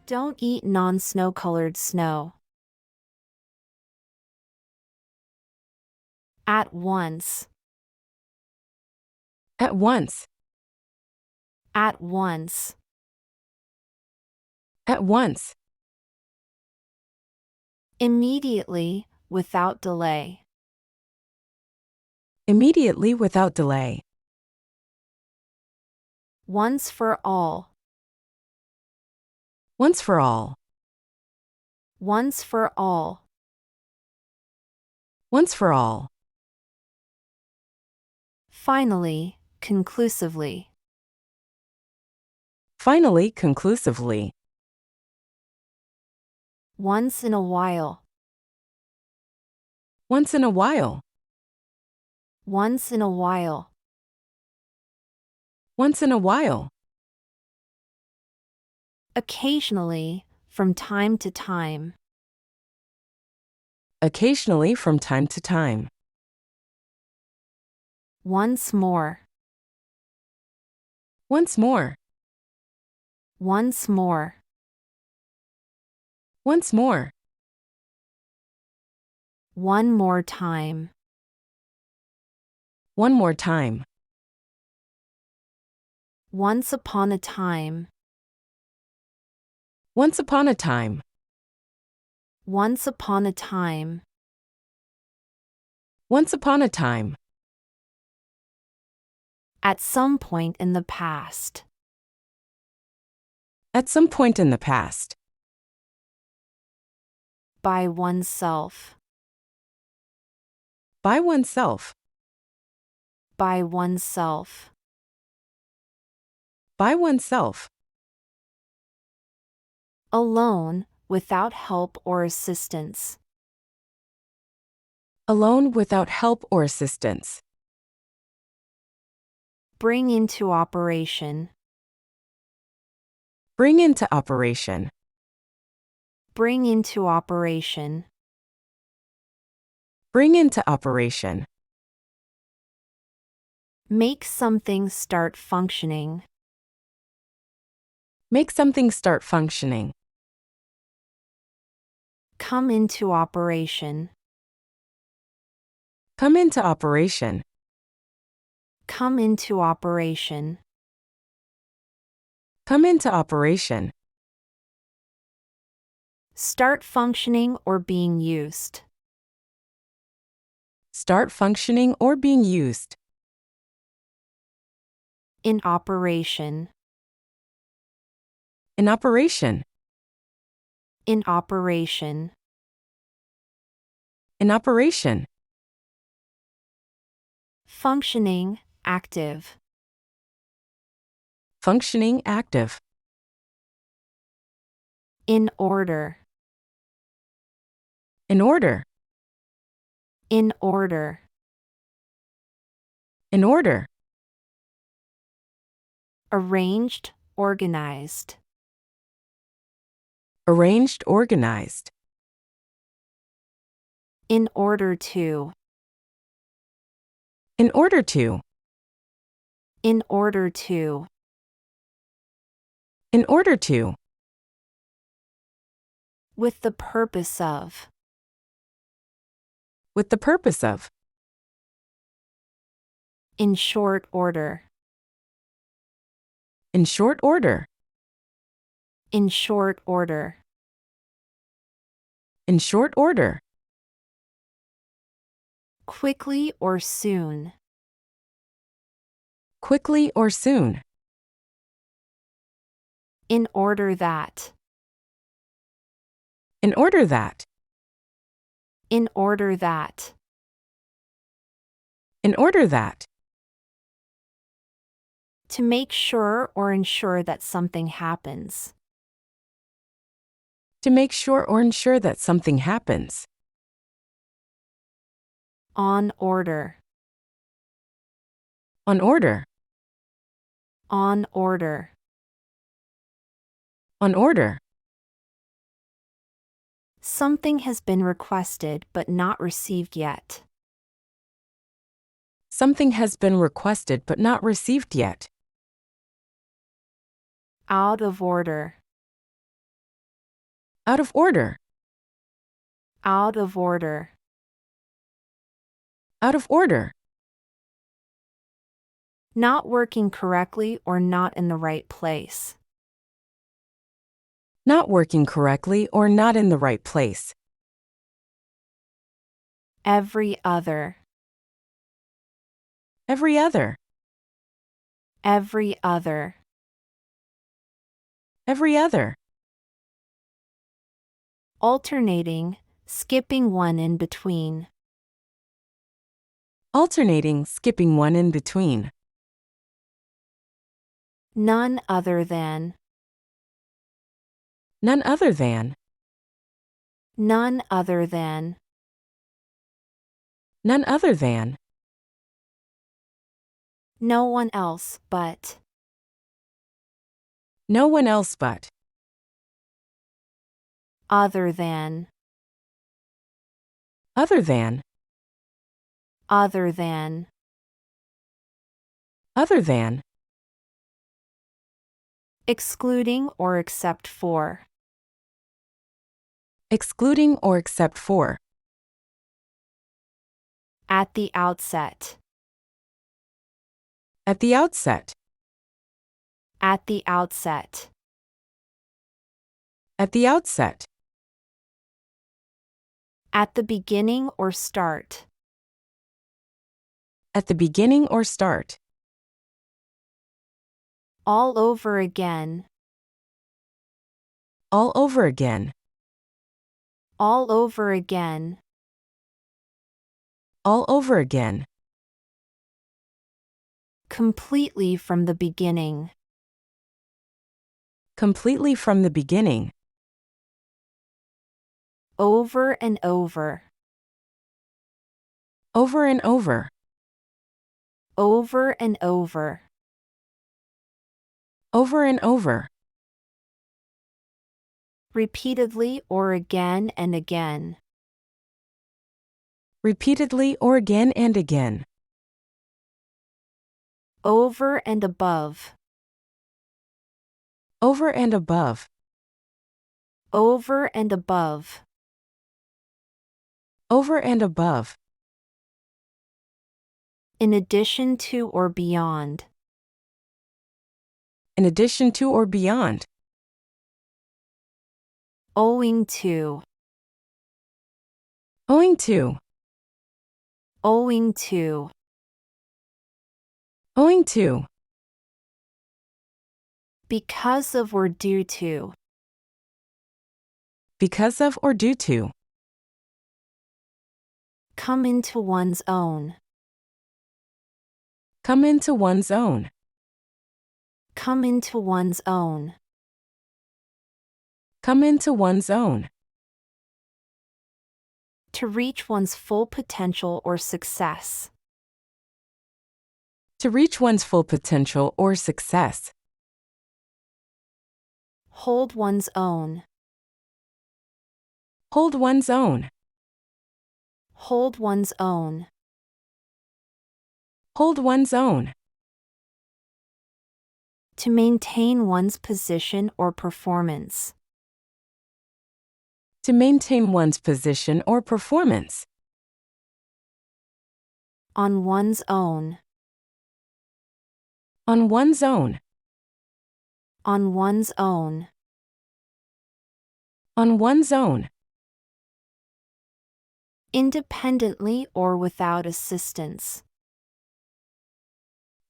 Don't eat non-snow-colored snow. At once. At once. At once. At once. Immediately, without delay. Immediately without delay. Once for all. Once for all. Once for all. Once for all. Finally, conclusively. Finally, conclusively. Once in a while. Once in a while. Once in a while. Once in a while. Occasionally, from time to time. Occasionally from time to time. Once more. Once more. Once more. Once more. One more time. One more time. Once upon a time. Once upon a time. Once upon a time. Once upon a time. At some point in the past. At some point in the past. By oneself. By oneself. By oneself. By oneself. Alone, without help or assistance. Alone without help or assistance. Bring into operation. Bring into operation. Bring into operation. Bring into operation. Make something start functioning. Make something start functioning. Come into operation. Come into operation. Come into operation. Come into operation. Start functioning or being used. Start functioning or being used. In operation. In operation. In operation. In operation. Functioning, active. Functioning, active. In order. In order. In order. In order. Arranged, organized. Arranged, organized. In order to. In order to. In order to. In order to. With the purpose of. With the purpose of. In short order. In short order. In short order. In short order. Quickly or soon. Quickly or soon. In order that. In order that. In order that. In order that. To make sure or ensure that something happens. To make sure or ensure that something happens. On order. On order. On order. On order. Something has been requested but not received yet. Something has been requested but not received yet. Out of order. Out of order. Out of order. Out of order. Not working correctly or not in the right place. Not working correctly or not in the right place. Every other. Every other. Every other. Every other. Alternating, skipping one in between. Alternating, skipping one in between. None other than. None other than. None other than. None other than. No one else but. No one else but. Other than. Other than. Other than. Other than. Excluding or except for. Excluding or except for. At the outset. At the outset. At the outset. At the outset. At the beginning or start. At the beginning or start. All over again. All over again. All over again. All over again. Completely from the beginning. Completely from the beginning. Over and over. Over and over. Over and over. Over and over. Repeatedly or again and again. Repeatedly or again and again. Over and above. Over and above. Over and above. Over and above. In addition to or beyond. In addition to or beyond. Owing to. Owing to. Owing to. Owing to. Because of or due to. Because of or due to. Come into one's own. Come into one's own. Come into one's own. Come into one's own. To reach one's full potential or success. To reach one's full potential or success. Hold one's own. Hold one's own. Hold one's own. Hold one's own. To maintain one's position or performance. To maintain one's position or performance. On one's own. On one's own. On one's own. On one's own. Independently or without assistance.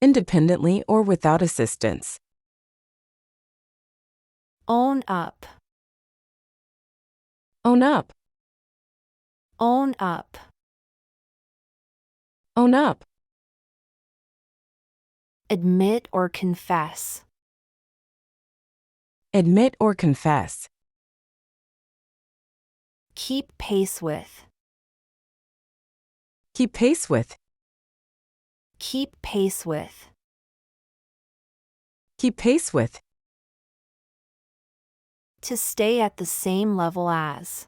Independently or without assistance. Own up. Own up. Own up. Own up. Admit or confess. Admit or confess. Keep pace with. Keep pace with. Keep pace with. Keep pace with. To stay at the same level as.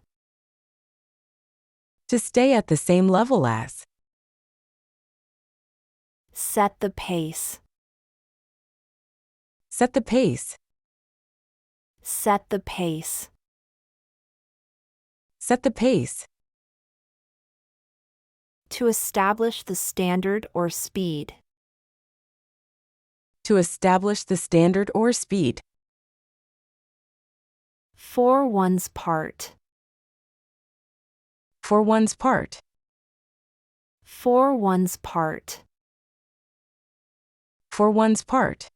To stay at the same level as. Set the pace. Set the pace. Set the pace. Set the pace. To establish the standard or speed. To establish the standard or speed. For one's part. For one's part. For one's part. For one's part.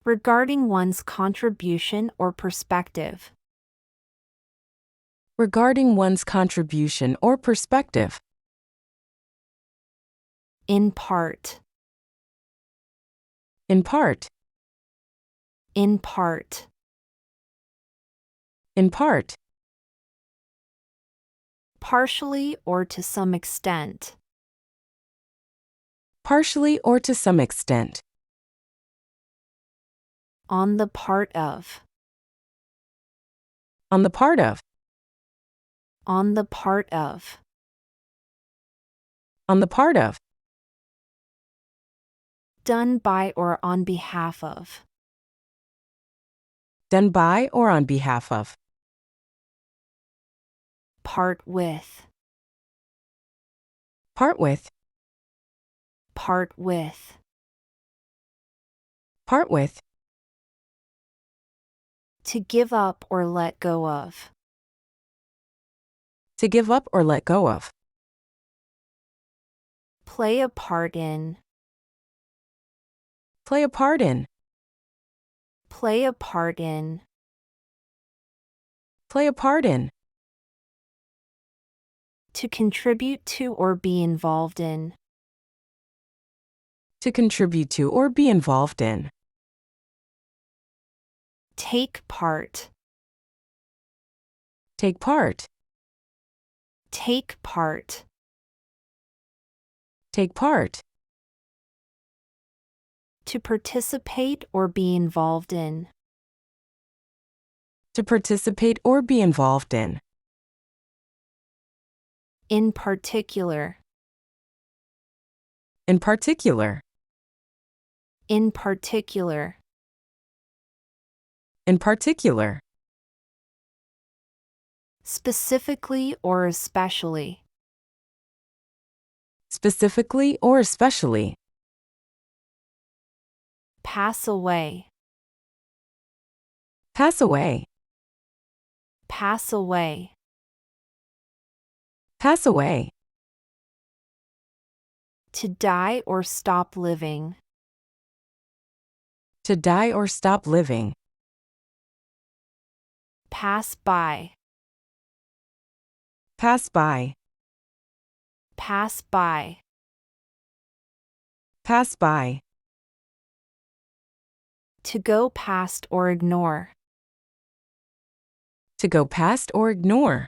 Regarding one's contribution or perspective. Regarding one's contribution or perspective. In part. In part. In part. In part. Partially or to some extent. Partially or to some extent. On the part of. On the part of. On the part of. On the part of. Done by or on behalf of. Done by or on behalf of. Part with. Part with. Part with. Part with. To give up or let go of. To give up or let go of. Play a part in. Play a part in. Play a part in. Play a part in. To contribute to or be involved in. To contribute to or be involved in. Take part. Take part. Take part. Take part. To participate or be involved in. To participate or be involved in. In particular. In particular. In particular. In particular. Specifically or especially. Specifically or especially. Pass away. Pass away. Pass away. Pass away. To die or stop living. To die or stop living. Pass by. Pass by. Pass by. Pass by. To go past or ignore. To go past or ignore.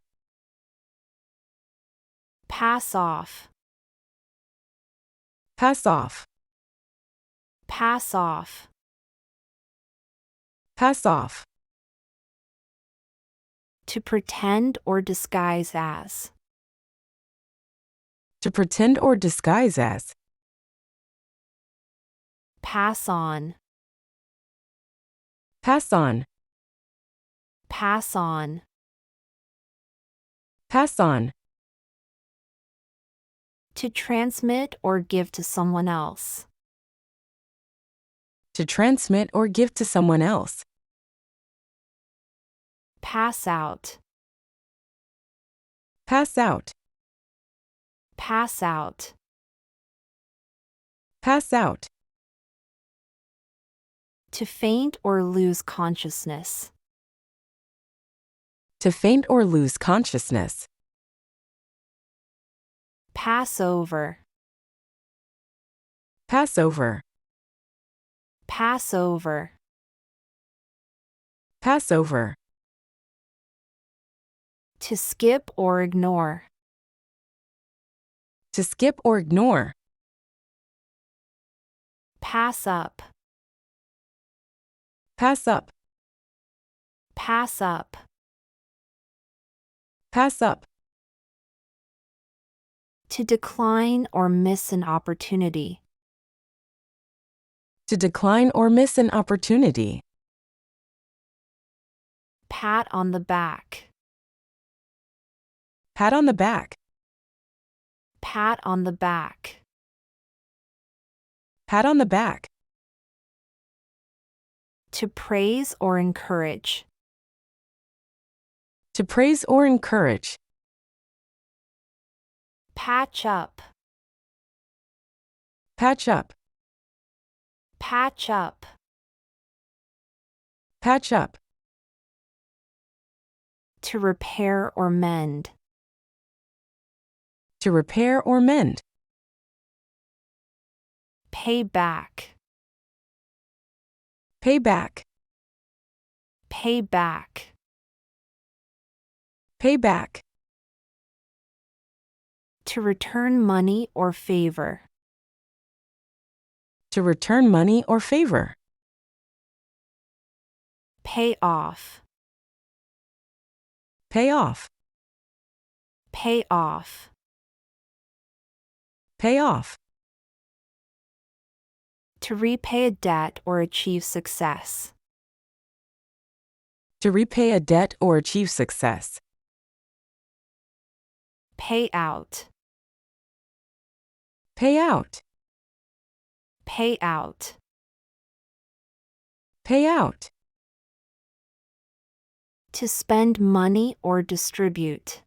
Pass off. Pass off. Pass off. Pass off. To pretend or disguise as. To pretend or disguise as. Pass on. Pass on. Pass on. Pass on. To transmit or give to someone else. To transmit or give to someone else. Pass out. Pass out. Pass out. Pass out. To faint or lose consciousness. To faint or lose consciousness. Pass over. Pass over. Pass over. Pass over. To skip or ignore. To skip or ignore. Pass up. Pass up. Pass up. Pass up. To decline or miss an opportunity. To decline or miss an opportunity. Pat on the back. Pat on the back. Pat on the back. Pat on the back. To praise or encourage. To praise or encourage. Patch up. Patch up. Patch up. Patch up. To repair or mend. To repair or mend. Pay back. Pay back. Pay back. Pay back. To return money or favor. To return money or favor. Pay off. Pay off. Pay off. Pay off. To repay a debt or achieve success. To repay a debt or achieve success. Pay out. Pay out. Pay out. Pay out. To spend money or distribute.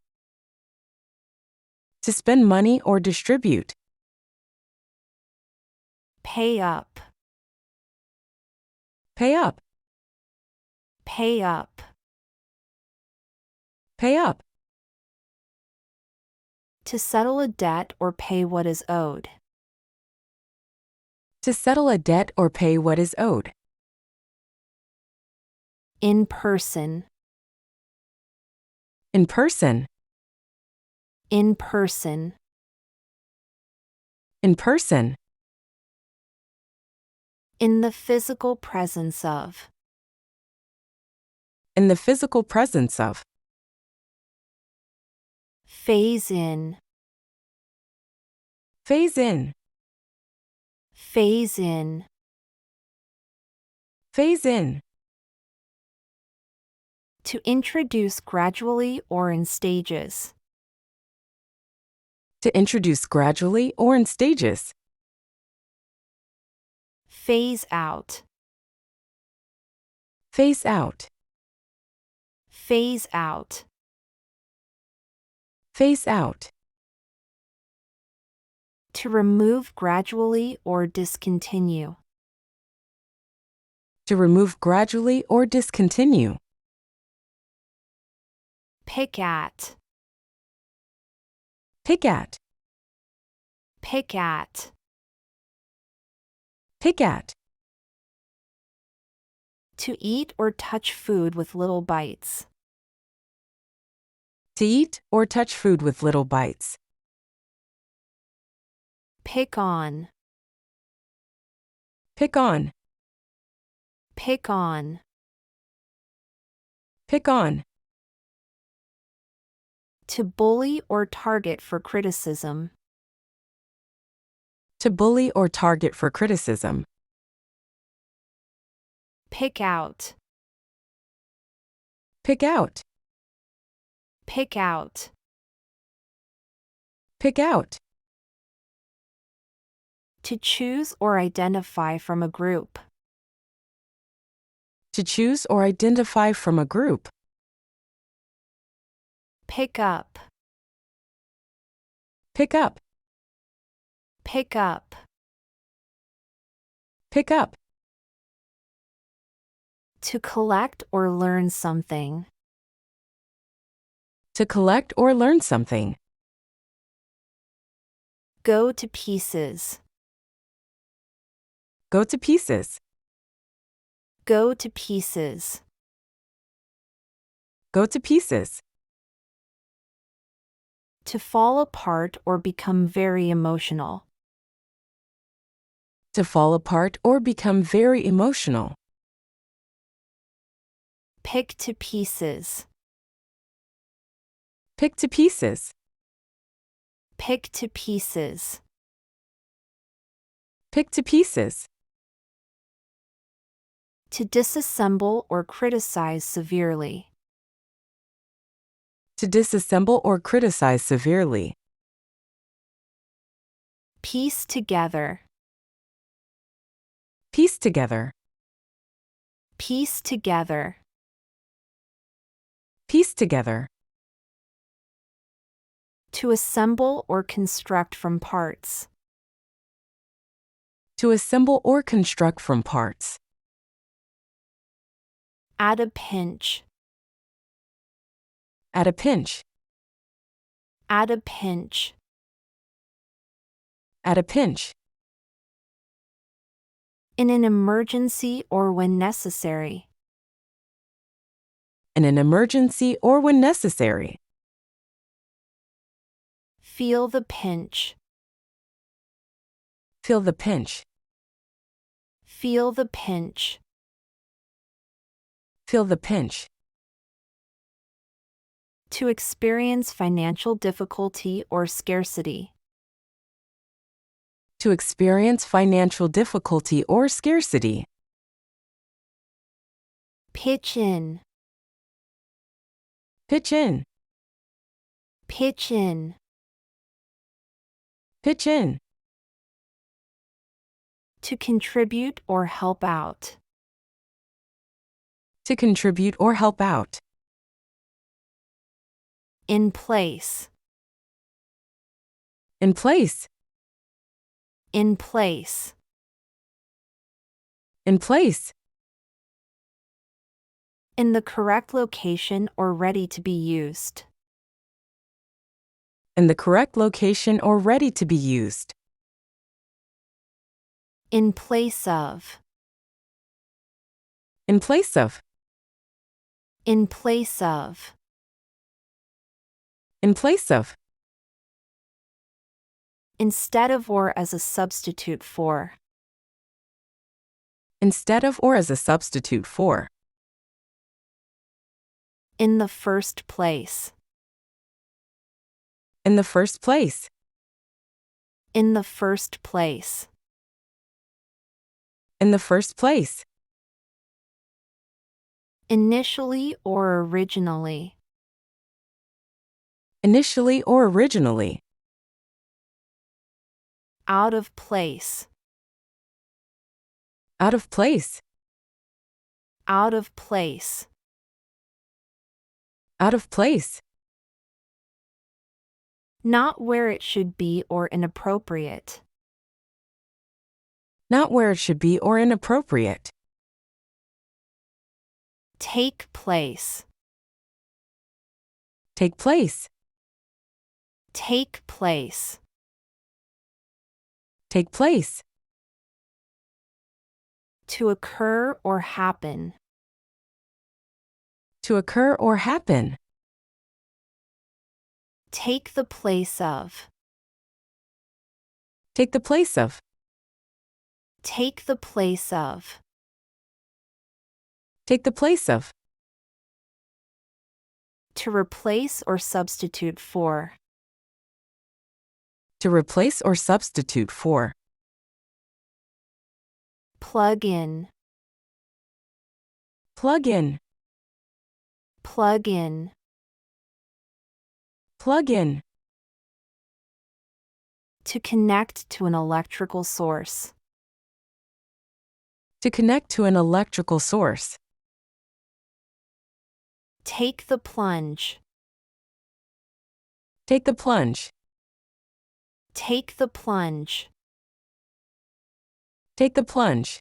To spend money or distribute. Pay up. Pay up. Pay up. Pay up. To settle a debt or pay what is owed. To settle a debt or pay what is owed. In person. In person. In person. In person. In the physical presence of. In the physical presence of. Phase in. Phase in. Phase in. Phase in. To introduce gradually or in stages. To introduce gradually or in stages. Phase out. Phase out. Phase out. Phase out. To remove gradually or discontinue. To remove gradually or discontinue. Pick at. Pick at. Pick at. Pick at. To eat or touch food with little bites. To eat or touch food with little bites. Pick on. Pick on. Pick on. Pick on. To bully or target for criticism. To bully or target for criticism. Pick out. Pick out. Pick out. Pick out. To choose or identify from a group. To choose or identify from a group. Pick up. Pick up. Pick up. Pick up. To collect or learn something. To collect or learn something. Go to pieces. Go to pieces. Go to pieces. Go to pieces. To fall apart or become very emotional. To fall apart or become very emotional. Pick to pieces. Pick to pieces. Pick to pieces. Pick to pieces. To disassemble or criticize severely. To disassemble or criticize severely. Piece together. Piece together. Piece together. Piece together. To assemble or construct from parts. To assemble or construct from parts. At a pinch. At a pinch. At a pinch. At a pinch. In an emergency or when necessary. In an emergency or when necessary. Feel the pinch. Feel the pinch. Feel the pinch. Feel the pinch. To experience financial difficulty or scarcity. To experience financial difficulty or scarcity. Pitch in. Pitch in. Pitch in. Pitch in. To contribute or help out. To contribute or help out. In place. In place. In place. In place. In the correct location or ready to be used. In the correct location or ready to be used. In place of. In place of. In place of. In place of. Instead of or as a substitute for. Instead of or as a substitute for. In the first place. In the first place. In the first place. In the first place. Initially or originally. Initially or originally. Out of place. Out of place. Out of place. Out of place. Not where it should be or inappropriate. Not where it should be or inappropriate. Take place. Take place. Take place. Take place. To occur or happen. To occur or happen. Take the place of. Take the place of. Take the place of. Take the place of. To replace or substitute for. To replace or substitute for. Plug in. Plug in. Plug in. Plug in. To connect to an electrical source. To connect to an electrical source. Take the plunge. Take the plunge. Take the plunge. Take the plunge.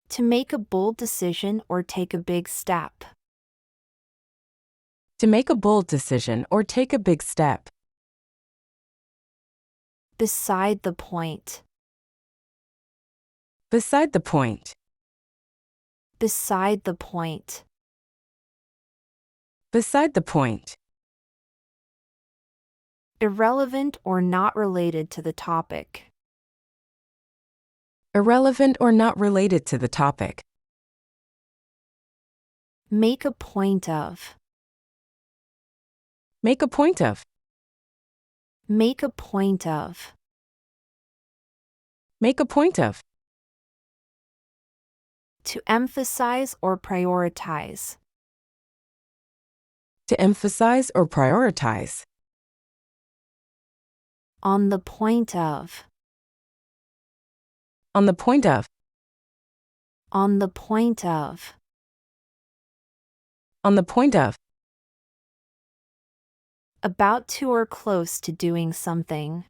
To make a bold decision or take a big step. To make a bold decision or take a big step. Beside the point. Beside the point. Beside the point. Beside the point. Irrelevant or not related to the topic. Irrelevant or not related to the topic. Make a point of. Make a point of. Make a point of. Make a point of. To emphasize or prioritize. To emphasize or prioritize. On the point of. On the point of. On the point of. On the point of. About to or close to doing something.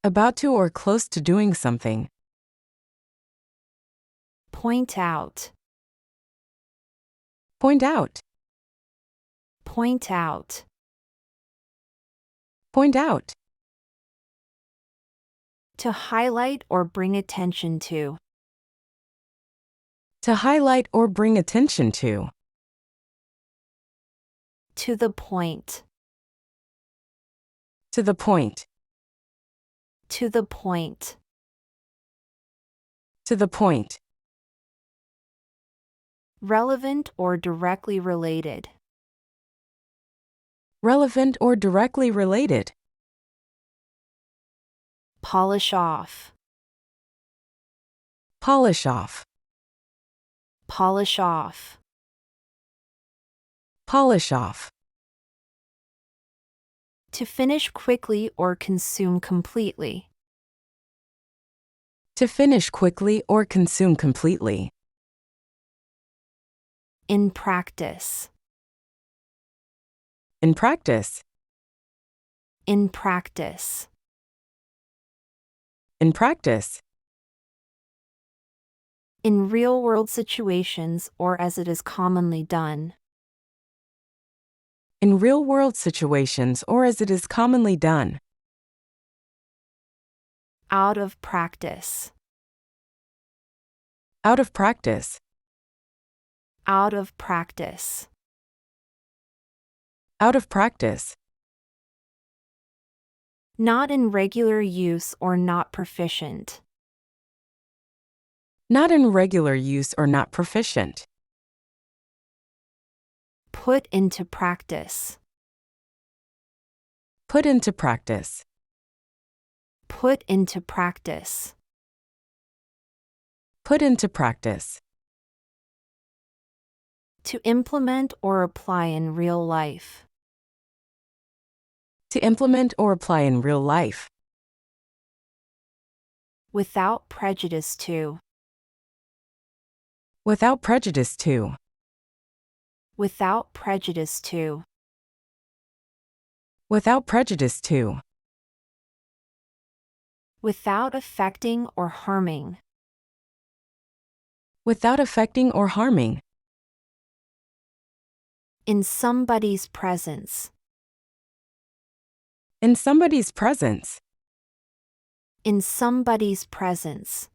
About to or close to doing something. Point out. Point out. Point out. Point out. To highlight or bring attention to. To highlight or bring attention to. To the point. To the point. To the point. To the point. Relevant or directly related. Relevant or directly related. Polish off. Polish off. Polish off. Polish off. To finish quickly or consume completely. To finish quickly or consume completely. In practice. In practice. In practice. In practice. In real-world situations or as it is commonly done. In real-world situations or as it is commonly done. Out of practice. Out of practice. Out of practice. Out of practice. Not in regular use or not proficient. Not in regular use or not proficient. Put into practice. Put into practice. Put into practice. Put into practice. To implement or apply in real life. To implement or apply in real life. Without prejudice to. Without prejudice to. Without prejudice to. Without prejudice to. Without affecting or harming. Without affecting or harming. In somebody's presence. In somebody's presence. In somebody's presence.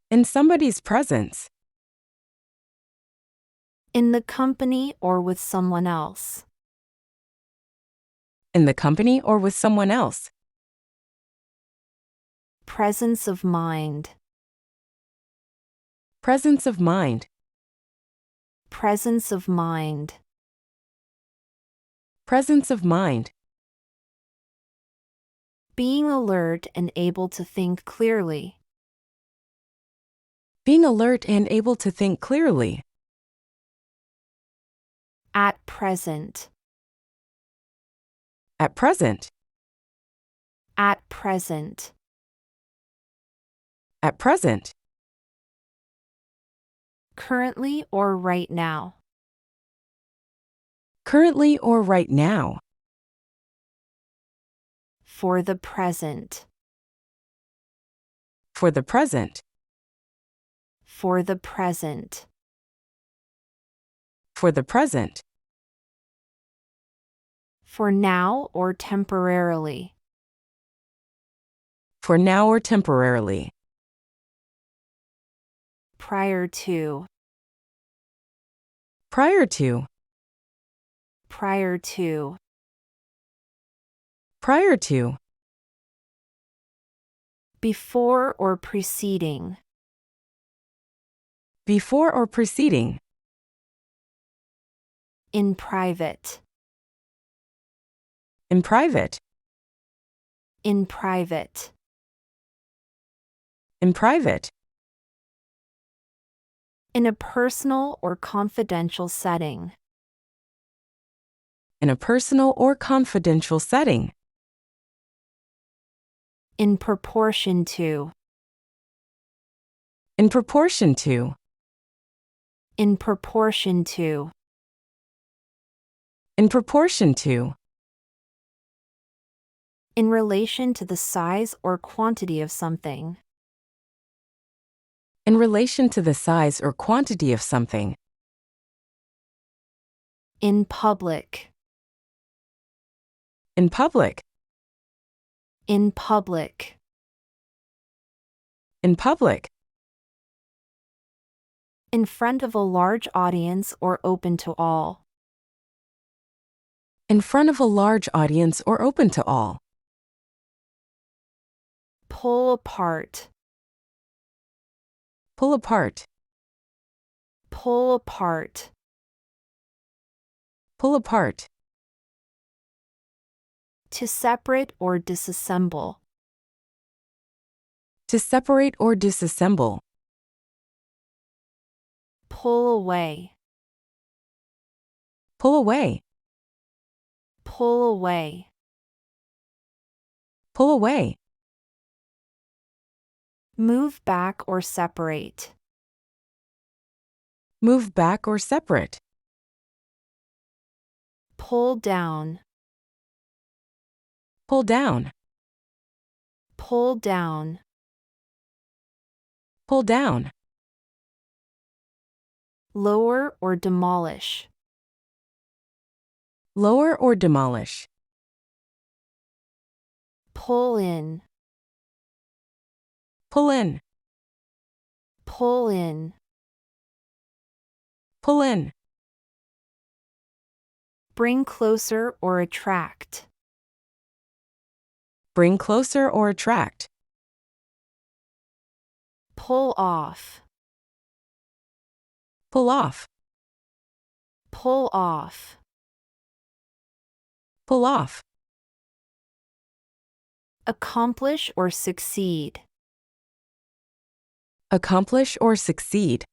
In somebody's presence. In the company or with someone else. In the company or with someone else. Presence of mind. Presence of mind. Presence of mind. Presence of mind. Being alert and able to think clearly. Being alert and able to think clearly. At present. At present. At present. At present. Currently or right now. Currently or right now. For the present. For the present. For the present. For the present. For now or temporarily. For now or temporarily. Prior to. Prior to. Prior to. Prior to. Before or preceding. Before or preceding. In private. In private. In private. In private. In a personal or confidential setting. In a personal or confidential setting. In proportion to. In proportion to. In proportion to. In proportion to. In relation to the size or quantity of something. In relation to the size or quantity of something. In public. In public. In public. In public. In front of a large audience or open to all. In front of a large audience or open to all. Pull apart. Pull apart. Pull apart. Pull apart. To separate or disassemble. To separate or disassemble. Pull away. Pull away. Pull away. Pull away. Move back or separate. Move back or separate. Pull down. Pull down. Pull down. Pull down. Lower or demolish. Lower or demolish. Pull in. Pull in. Pull in. Pull in. Bring closer or attract. Bring closer or attract. Pull off. Pull off. Pull off. Pull off. Accomplish or succeed. Accomplish or succeed.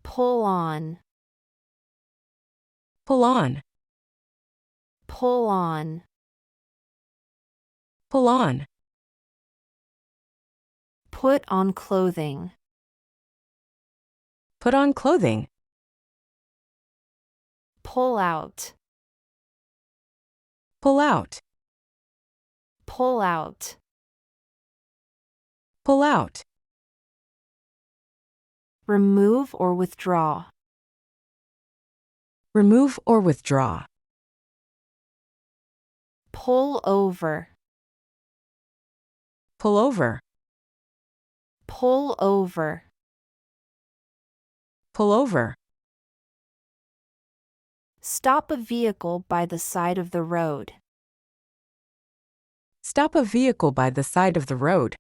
Pull on. Pull on. Pull on. Pull on. Put on clothing. Put on clothing. Pull out. Pull out. Pull out. Pull out. Remove or withdraw. Remove or withdraw. Pull over. Pull over. Pull over. Pull over. Stop a vehicle by the side of the road. Stop a vehicle by the side of the road.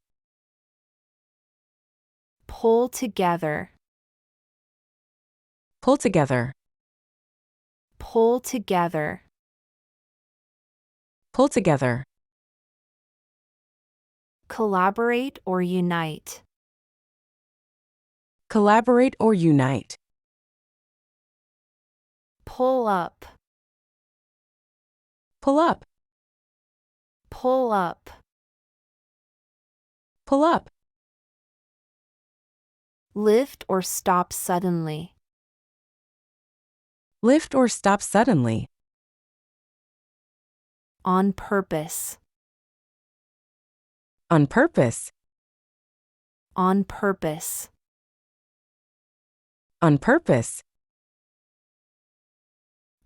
Pull together. Pull together. Pull together. Pull together. Collaborate or unite. Collaborate or unite. Pull up. Pull up. Pull up. Pull up. Lift or stop suddenly. Lift or stop suddenly. On purpose. On purpose. On purpose. On purpose.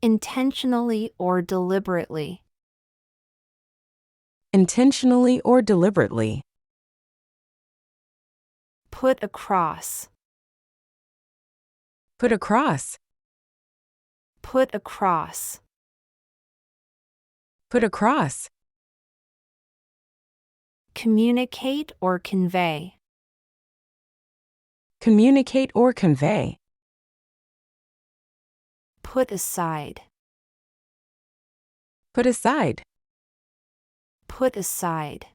Intentionally or deliberately. Intentionally or deliberately. Put across. Put across. Put across. Put across. Communicate or convey. Communicate or convey. Put aside. Put aside. Put aside.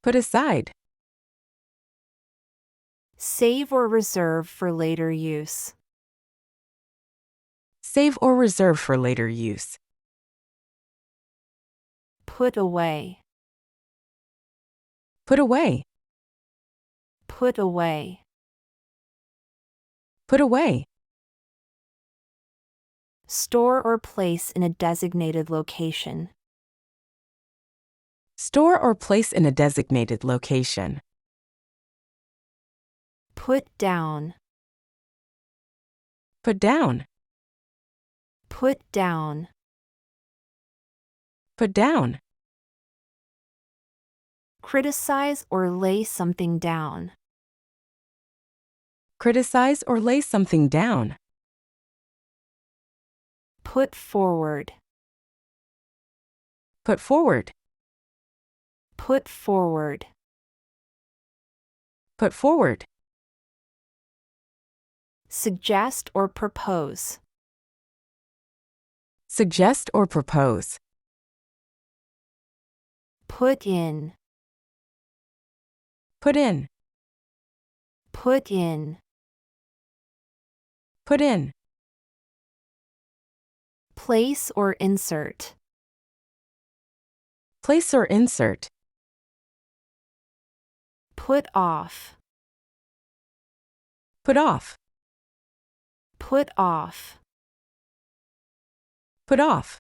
Put aside. Save or reserve for later use. Save or reserve for later use. Put away. Put away. Put away. Put away. Store or place in a designated location. Store or place in a designated location. Put down. Put down. Put down. Put down. Criticize or lay something down. Criticize or lay something down. Put forward. Put forward. Put forward. Put forward. Suggest or propose. Suggest or propose. Put in. Put in. Put in. Put in. Place or insert. Place or insert. Put off. Put off. Put off. Put off.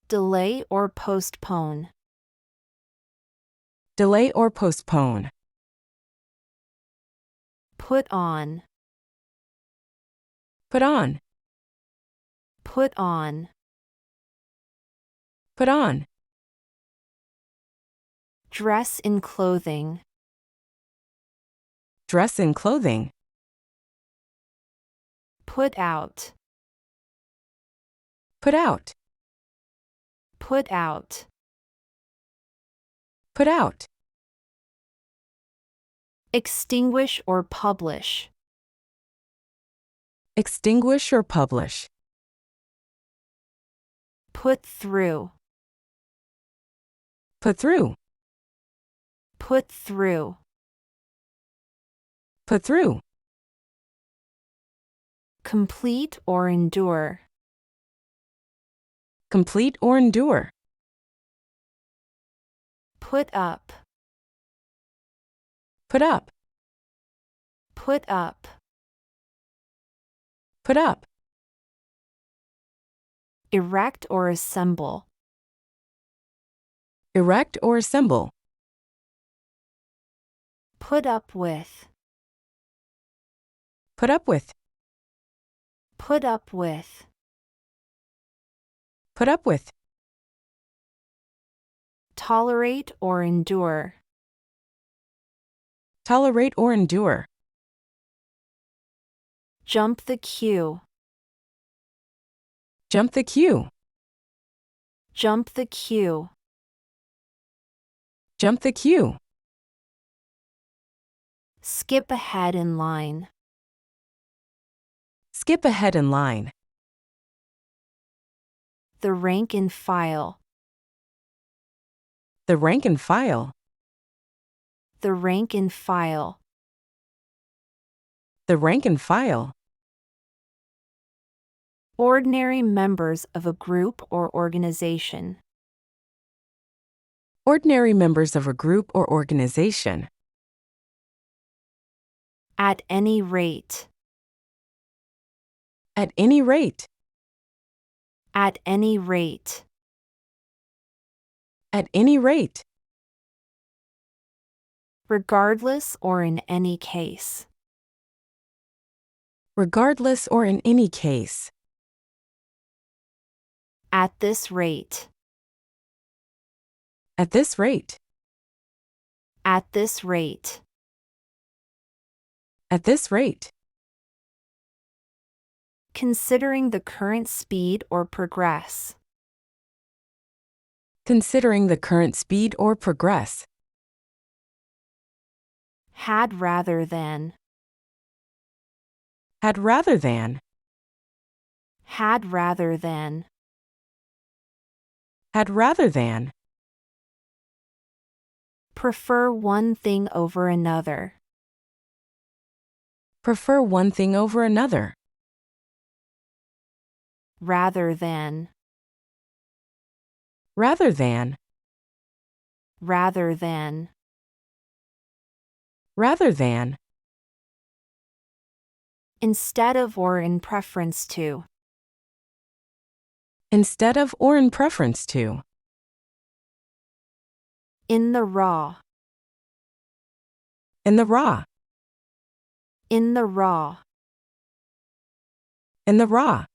Delay or postpone. Delay or postpone. Put on. Put on. Put on. Put on. Dress in clothing. Dress in clothing. Put out. Put out. Put out. Put out. Extinguish or publish. Extinguish or publish. Put through. Put through. Put through. Put through. Complete or endure. Complete or endure. Put up. Put up. Put up. Put up. Erect or assemble. Erect or assemble. Put up with. Put up with. Put up with. Put up with. Tolerate or endure. Tolerate or endure. Jump the queue. Jump the queue. Jump the queue. Jump the queue. Skip ahead in line. Skip ahead in line. The rank and file. The rank and file. The rank and file. The rank and file. Ordinary members of a group or organization. Ordinary members of a group or organization. At any rate. At any rate. At any rate. At any rate. Regardless or in any case. Regardless or in any case. At this rate. At this rate. At this rate. At this rate. Considering the current speed or progress. Considering the current speed or progress. Had rather than. Had rather than. Had rather than. Had rather than. Prefer one thing over another. Prefer one thing over another. Rather than. Rather than. Rather than. Rather than. Instead of or in preference to. Instead of or in preference to. In the raw. In the raw. In the raw. In the raw.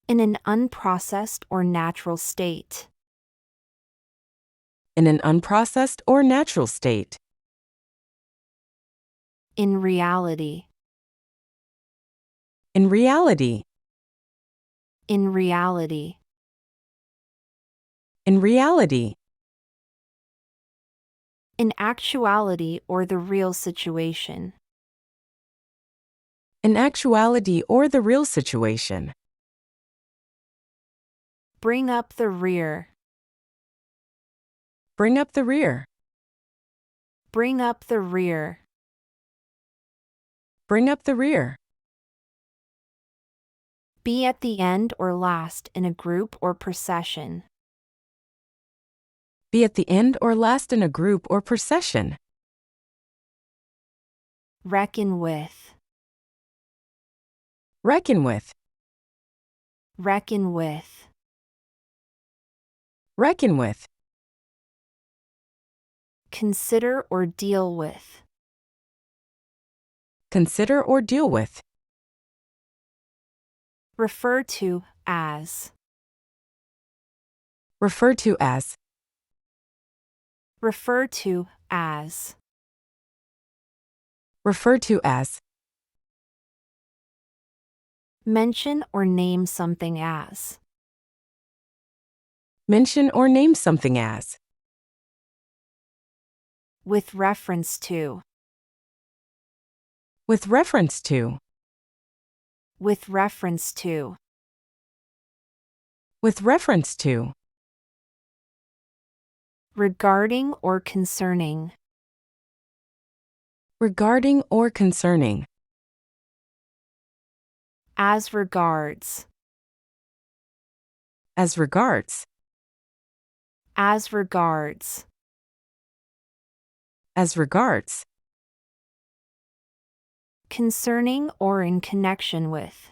In an unprocessed or natural state. In an unprocessed or natural state. In reality. In reality. In reality. In reality. In actuality or the real situation. In actuality or the real situation. Bring up the rear. Bring up the rear. Bring up the rear. Bring up the rear. Be at the end or last in a group or procession. Be at the end or last in a group or procession. Reckon with. Reckon with. Reckon with. Reckon with. Consider or deal with. Consider or deal with. Refer to as. Refer to as. Refer to as. Refer to as. Mention or name something as. Mention or name something as. With reference to. With reference to. With reference to. With reference to. Regarding or concerning. Regarding or concerning. As regards. As regards. As regards. As regards. Concerning or in connection with.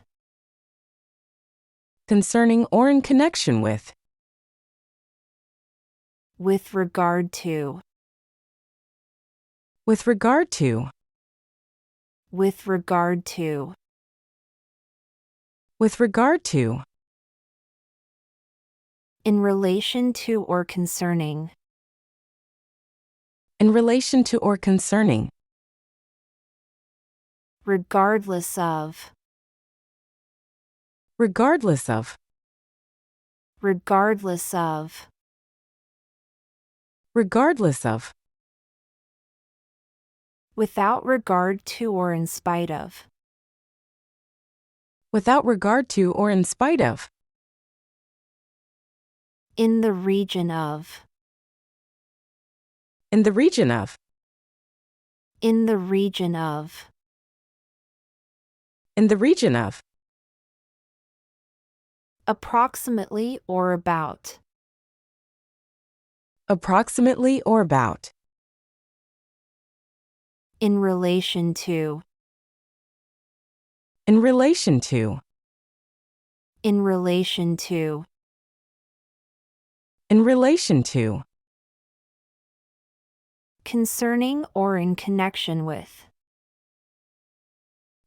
Concerning or in connection with. With regard to. With regard to. With regard to. With regard to. In relation to or concerning. In relation to or concerning. Regardless of. Regardless of. Regardless of. Regardless of. Without regard to or in spite of. Without regard to or in spite of. In the region of. In the region of. In the region of. In the region of. Approximately or about. Approximately or about. In relation to. In relation to. In relation to. In relation to. Concerning or in connection with.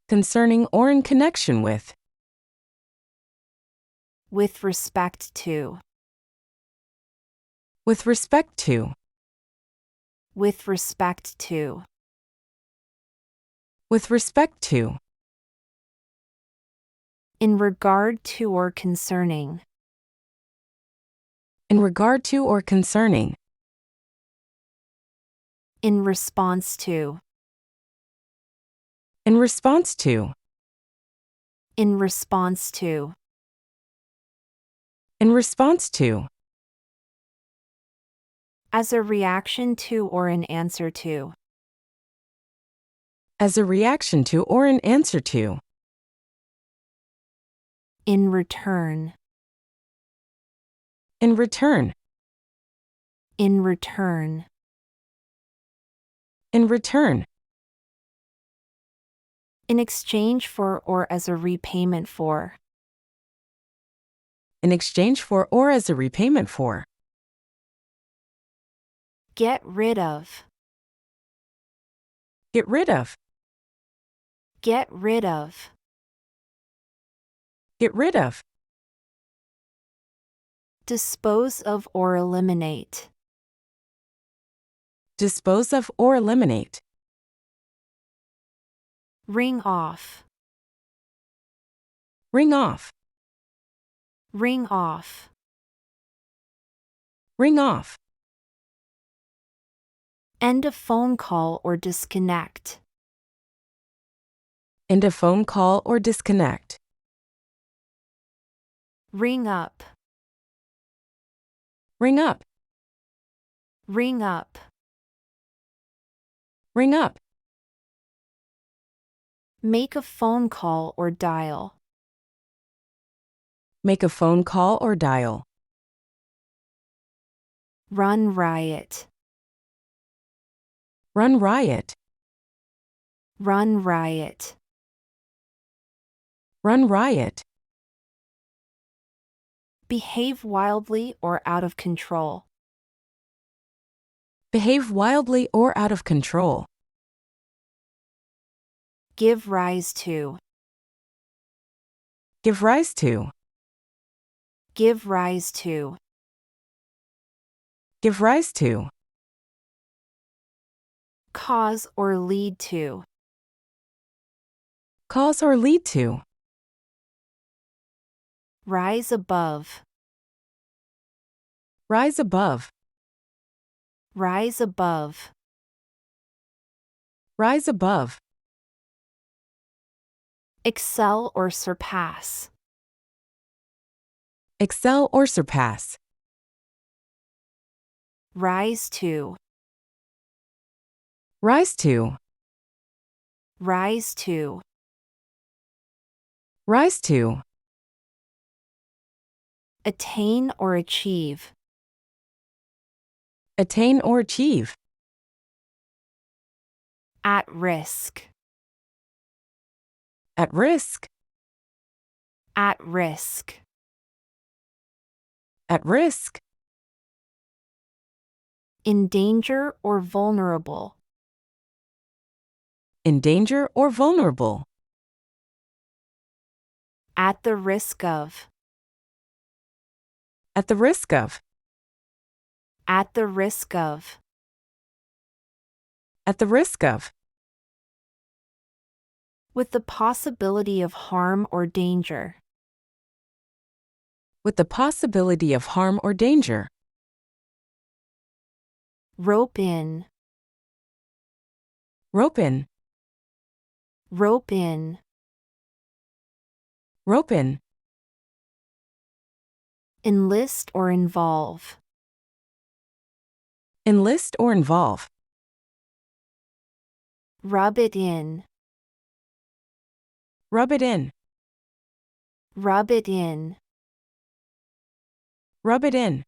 Concerning or in connection with. With respect to. With respect to. With respect to. With respect to. In regard to or concerning. In regard to or concerning. In response to. In response to. In response to. In response to. As a reaction to or in answer to. As a reaction to or in answer to. In return. In return. In return. In return. In exchange for or as a repayment for. In exchange for or as a repayment for. Get rid of. Get rid of. Get rid of. Get rid of. Dispose of or eliminate. Dispose of or eliminate. Ring off. Ring off. Ring off. Ring off. End a phone call or disconnect. End a phone call or disconnect. Ring up. Ring up. Ring up. Ring up. Make a phone call or dial. Make a phone call or dial. Run riot. Run riot. Run riot. Run riot. Behave wildly or out of control. Behave wildly or out of control. Give rise to. Give rise to. Give rise to. Give rise to. Cause or lead to. Cause or lead to. Rise above. Rise above. Rise above. Rise above. Excel or surpass. Excel or surpass. Rise to. Rise to. Rise to. Rise to. Attain or achieve. Attain or achieve. At risk. At risk. At risk. At risk. In danger or vulnerable. In danger or vulnerable. At the risk of. At the risk of. At the risk of. At the risk of. With the possibility of harm or danger. With the possibility of harm or danger. Rope in. Rope in. Rope in. Rope in. Enlist or involve. Enlist or involve. Rub it in. Rub it in. Rub it in. Rub it in.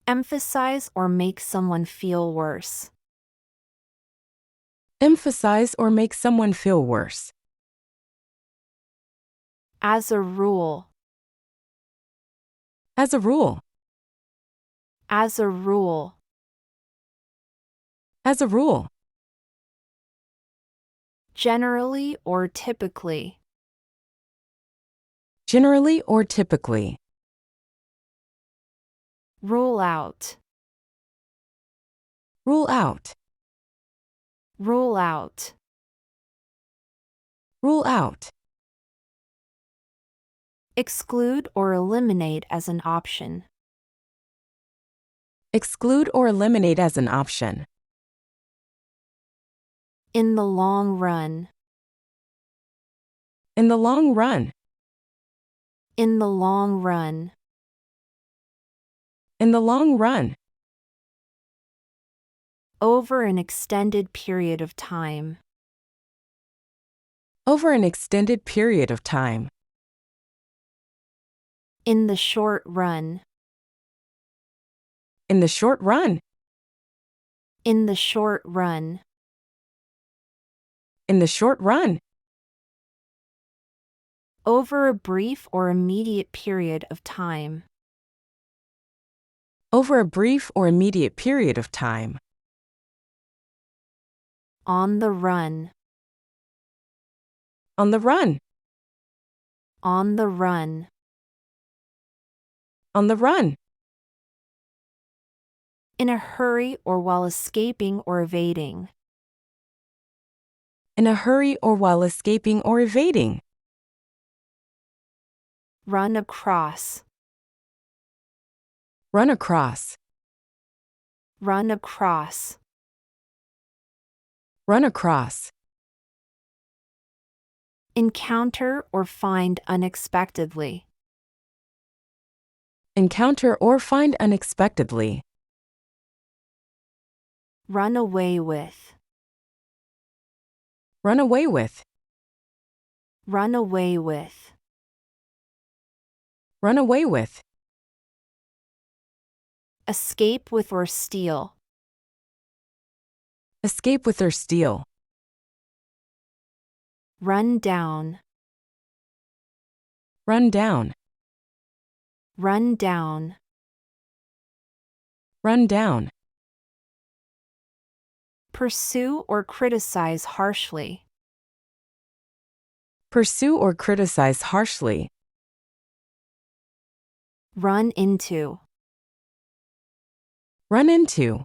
Emphasize or make someone feel worse. Emphasize or make someone feel worse. As a rule. As a rule. As a rule. As a rule. Generally or typically. Generally or typically. Rule out. Rule out. Rule out. Rule out. Exclude or eliminate as an option. Exclude or eliminate as an option. In the long run. In the long run. In the long run. In the long run. Over an extended period of time. Over an extended period of time. In the short run. In the short run. In the short run. In the short run. Over a brief or immediate period of time. Over a brief or immediate period of time. On the run. On the run. On the run. On the run. In a hurry or while escaping or evading. In a hurry or while escaping or evading. Run across. Run across. Run across. Run across. Encounter or find unexpectedly. Encounter or find unexpectedly. Run away with. Run away with. Run away with. Run away with. Escape with or steal. Escape with or steal. Run down. Run down. Run down. Run down. Pursue or criticize harshly. Pursue or criticize harshly. Run into. Run into.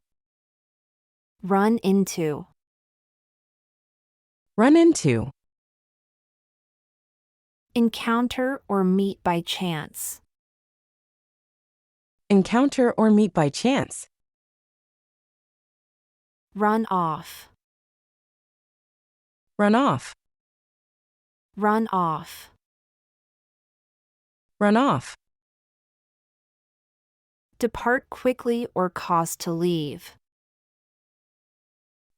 Run into. Run into. Encounter or meet by chance. Encounter or meet by chance. Run off. Run off. Run off. Run off. Depart quickly or cause to leave.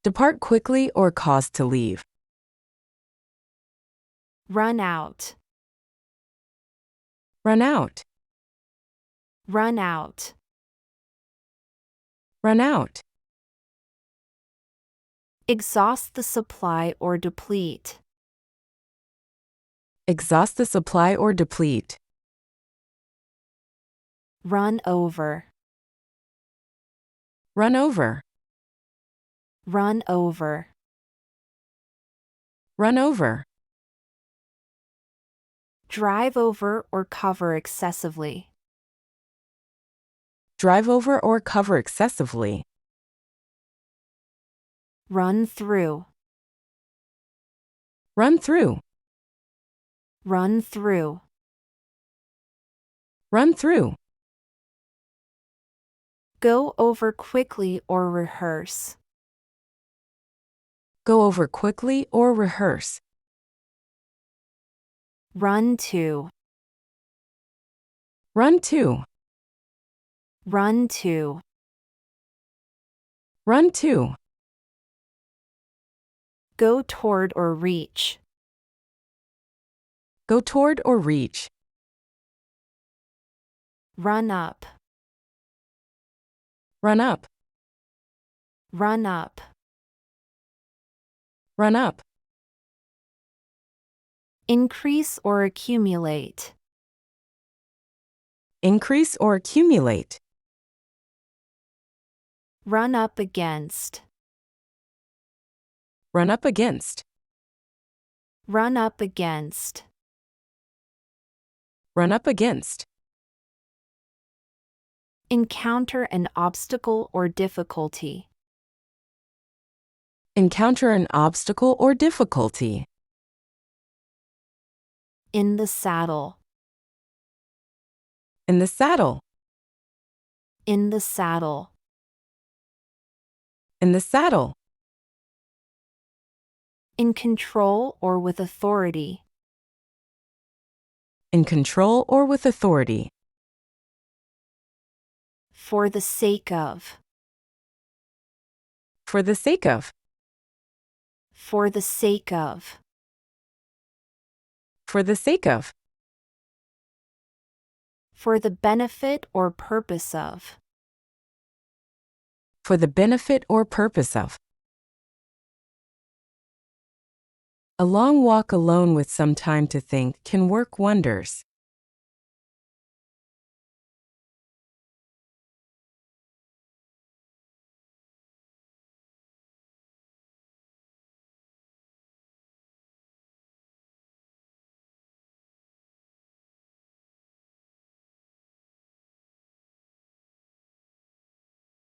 Depart quickly or cause to leave. Run out. Run out. Run out. Run out. Exhaust the supply or deplete. Exhaust the supply or deplete. Run over. Run over. Run over. Run over. Drive over or cover excessively. Drive over or cover excessively. Run through. Run through. Run through. Run through. Go over quickly or rehearse. Go over quickly or rehearse. Run to. Run to. Run to. Run to. Go toward or reach. Go toward or reach. Run up. Run up. Run up. Run up. Increase or accumulate. Increase or accumulate. Run up against. Run up against. Run up against. Run up against. Encounter an obstacle or difficulty. Encounter an obstacle or difficulty. In the saddle. In the saddle. In the saddle. In the saddle. In control or with authority. In control or with authority. For the sake of. For the sake of. For the sake of. For the sake of. For the benefit or purpose of. For the benefit or purpose of. A long walk alone with some time to think can work wonders.